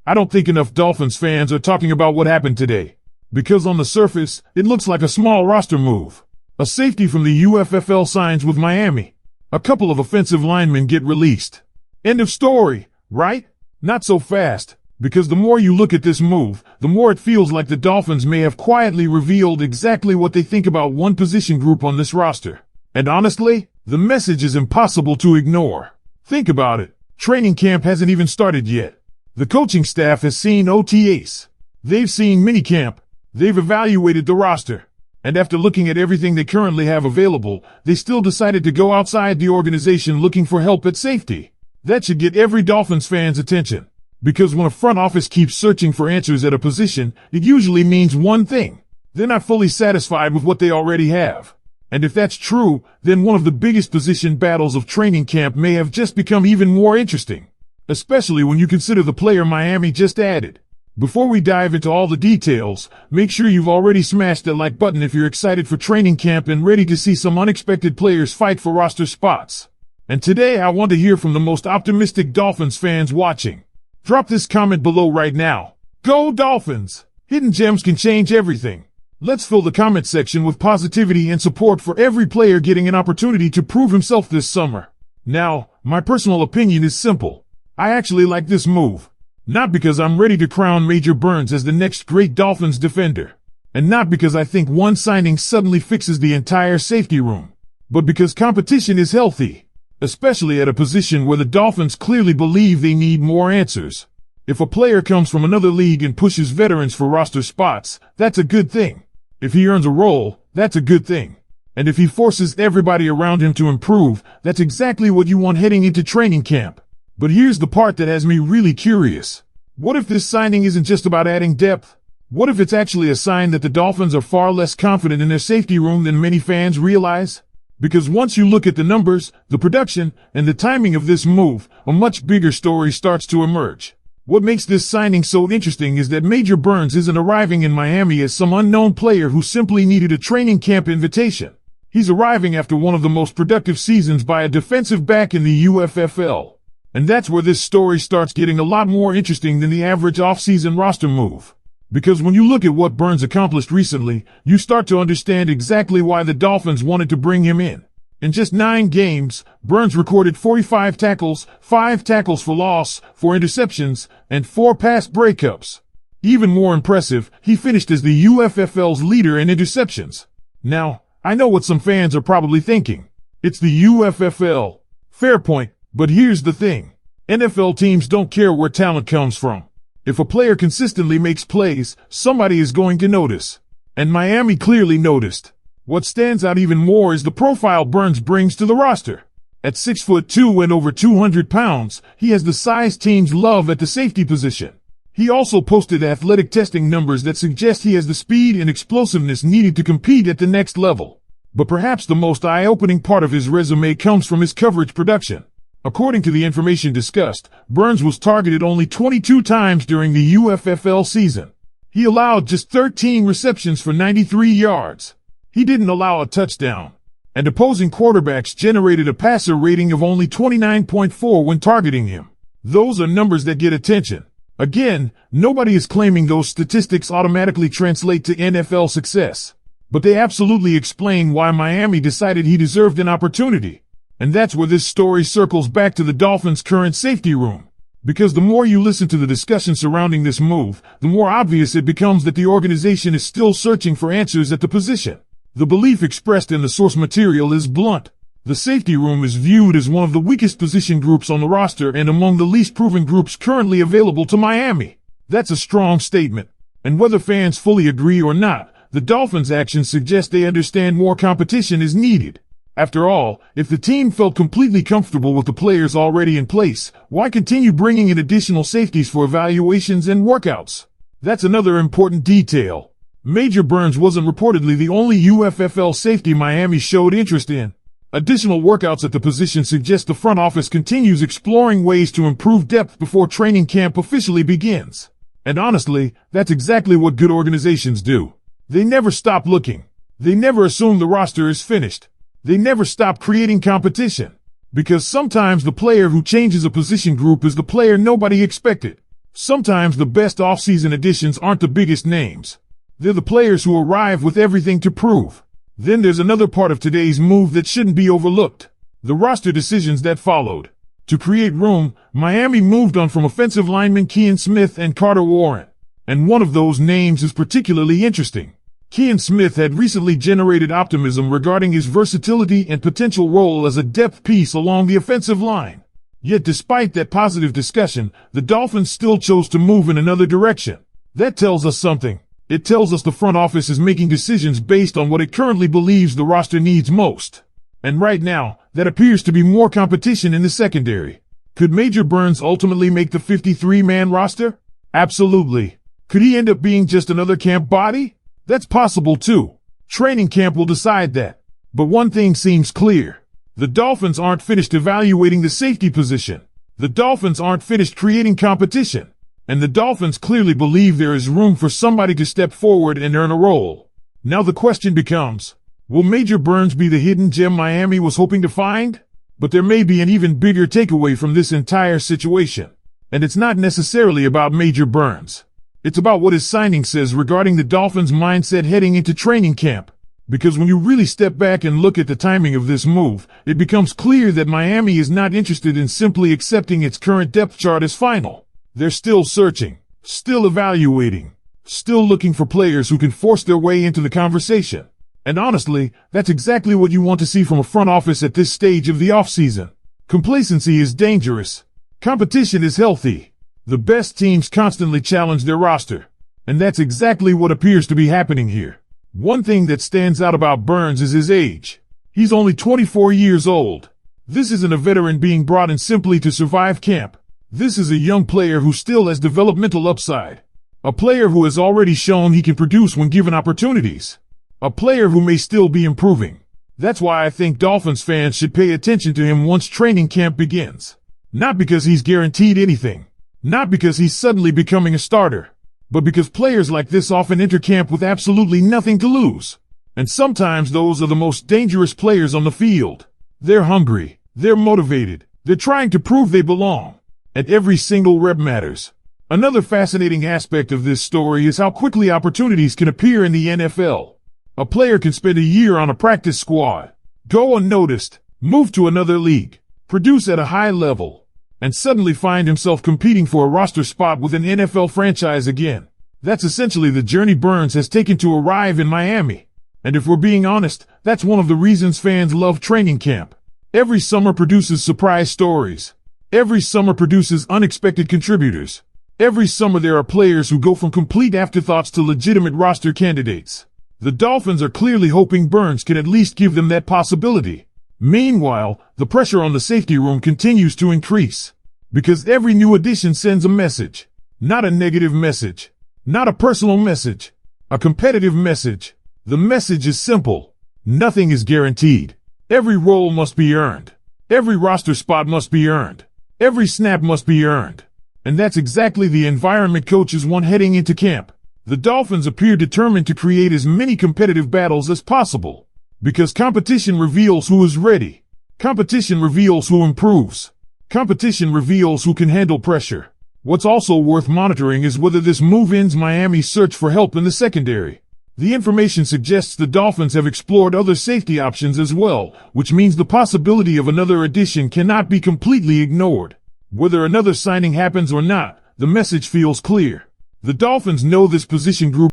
I don't think enough Dolphins fans are talking about what happened today. Because on the surface, it looks like a small roster move. A safety from the UFFL signs with Miami. A couple of offensive linemen get released. End of story, right? Not so fast, because the more you look at this move, the more it feels like the Dolphins may have quietly revealed exactly what they think about one position group on this roster. And honestly, the message is impossible to ignore. Think about it. Training camp hasn't even started yet. The coaching staff has seen OTAs. They've seen minicamp. They've evaluated the roster. And after looking at everything they currently have available, they still decided to go outside the organization looking for help at safety. That should get every Dolphins fan's attention. Because when a front office keeps searching for answers at a position, it usually means one thing. They're not fully satisfied with what they already have. And if that's true, then one of the biggest position battles of training camp may have just become even more interesting. Especially when you consider the player Miami just added. Before we dive into all the details, make sure you've already smashed that like button if you're excited for training camp and ready to see some unexpected players fight for roster spots. And today I want to hear from the most optimistic Dolphins fans watching. Drop this comment below right now. Go Dolphins! Hidden gems can change everything. Let's fill the comment section with positivity and support for every player getting an opportunity to prove himself this summer. Now, my personal opinion is simple. I actually like this move. Not because I'm ready to crown Major Burns as the next great Dolphins defender. And not because I think one signing suddenly fixes the entire safety room. But because competition is healthy. Especially at a position where the Dolphins clearly believe they need more answers. If a player comes from another league and pushes veterans for roster spots, that's a good thing. If he earns a role, that's a good thing. And if he forces everybody around him to improve, that's exactly what you want heading into training camp. But here's the part that has me really curious. What if this signing isn't just about adding depth? What if it's actually a sign that the Dolphins are far less confident in their safety room than many fans realize? Because once you look at the numbers, the production, and the timing of this move, a much bigger story starts to emerge. What makes this signing so interesting is that Major Burns isn't arriving in Miami as some unknown player who simply needed a training camp invitation. He's arriving after one of the most productive seasons by a defensive back in the UFFL. And that's where this story starts getting a lot more interesting than the average offseason roster move. Because when you look at what Burns accomplished recently, you start to understand exactly why the Dolphins wanted to bring him in. In just 9 games, Burns recorded 45 tackles, 5 tackles for loss, 4 interceptions, and 4 pass breakups. Even more impressive, he finished as the UFFL's leader in interceptions. Now, I know what some fans are probably thinking. It's the UFFL. Fair point, but here's the thing. NFL teams don't care where talent comes from. If a player consistently makes plays, somebody is going to notice. And Miami clearly noticed. What stands out even more is the profile Burns brings to the roster. At 6'2" and over 200 pounds, he has the size teams love at the safety position. He also posted athletic testing numbers that suggest he has the speed and explosiveness needed to compete at the next level. But perhaps the most eye-opening part of his resume comes from his coverage production. According to the information discussed, Burns was targeted only 22 times during the UFFL season. He allowed just 13 receptions for 93 yards. He didn't allow a touchdown. And opposing quarterbacks generated a passer rating of only 29.4 when targeting him. Those are numbers that get attention. Again, nobody is claiming those statistics automatically translate to NFL success. But they absolutely explain why Miami decided he deserved an opportunity. And that's where this story circles back to the Dolphins' current safety room. Because the more you listen to the discussion surrounding this move, the more obvious it becomes that the organization is still searching for answers at the position. The belief expressed in the source material is blunt. The safety room is viewed as one of the weakest position groups on the roster and among the least proven groups currently available to Miami. That's a strong statement. And whether fans fully agree or not, the Dolphins' actions suggest they understand more competition is needed. After all, if the team felt completely comfortable with the players already in place, why continue bringing in additional safeties for evaluations and workouts? That's another important detail. Major Burns wasn't reportedly the only UFFL safety Miami showed interest in. Additional workouts at the position suggest the front office continues exploring ways to improve depth before training camp officially begins. And honestly, that's exactly what good organizations do. They never stop looking. They never assume the roster is finished. They never stop creating competition. Because sometimes the player who changes a position group is the player nobody expected. Sometimes the best offseason additions aren't the biggest names. They're the players who arrive with everything to prove. Then there's another part of today's move that shouldn't be overlooked. The roster decisions that followed. To create room, Miami moved on from offensive linemen Kean Smith and Carter Warren. And one of those names is particularly interesting. Kean Smith had recently generated optimism regarding his versatility and potential role as a depth piece along the offensive line. Yet despite that positive discussion, the Dolphins still chose to move in another direction. That tells us something. It tells us the front office is making decisions based on what it currently believes the roster needs most. And right now, that appears to be more competition in the secondary. Could Major Burns ultimately make the 53-man roster? Absolutely. Could he end up being just another camp body? That's possible too. Training camp will decide that. But one thing seems clear. The Dolphins aren't finished evaluating the safety position. The Dolphins aren't finished creating competition. And the Dolphins clearly believe there is room for somebody to step forward and earn a role. Now the question becomes, will Major Burns be the hidden gem Miami was hoping to find? But there may be an even bigger takeaway from this entire situation. And it's not necessarily about Major Burns. It's about what his signing says regarding the Dolphins' mindset heading into training camp. Because when you really step back and look at the timing of this move, it becomes clear that Miami is not interested in simply accepting its current depth chart as final. They're still searching, still evaluating, still looking for players who can force their way into the conversation. And honestly, that's exactly what you want to see from a front office at this stage of the offseason. Complacency is dangerous. Competition is healthy. The best teams constantly challenge their roster. And that's exactly what appears to be happening here. One thing that stands out about Burns is his age. He's only 24 years old. This isn't a veteran being brought in simply to survive camp. This is a young player who still has developmental upside. A player who has already shown he can produce when given opportunities. A player who may still be improving. That's why I think Dolphins fans should pay attention to him once training camp begins. Not because he's guaranteed anything. Not because he's suddenly becoming a starter. But because players like this often enter camp with absolutely nothing to lose. And sometimes those are the most dangerous players on the field. They're hungry. They're motivated. They're trying to prove they belong. And every single rep matters. Another fascinating aspect of this story is how quickly opportunities can appear in the NFL. A player can spend a year on a practice squad, go unnoticed, move to another league, produce at a high level, and suddenly find himself competing for a roster spot with an NFL franchise again. That's essentially the journey Burns has taken to arrive in Miami. And if we're being honest, that's one of the reasons fans love training camp. Every summer produces surprise stories. Every summer produces unexpected contributors. Every summer there are players who go from complete afterthoughts to legitimate roster candidates. The Dolphins are clearly hoping Burns can at least give them that possibility. Meanwhile, the pressure on the safety room continues to increase. Because every new addition sends a message. Not a negative message. Not a personal message. A competitive message. The message is simple. Nothing is guaranteed. Every role must be earned. Every roster spot must be earned. Every snap must be earned. And that's exactly the environment coaches want heading into camp. The Dolphins appear determined to create as many competitive battles as possible. Because competition reveals who is ready. Competition reveals who improves. Competition reveals who can handle pressure. What's also worth monitoring is whether this move ends Miami's search for help in the secondary. The information suggests the Dolphins have explored other safety options as well, which means the possibility of another addition cannot be completely ignored. Whether another signing happens or not, the message feels clear. The Dolphins know this position group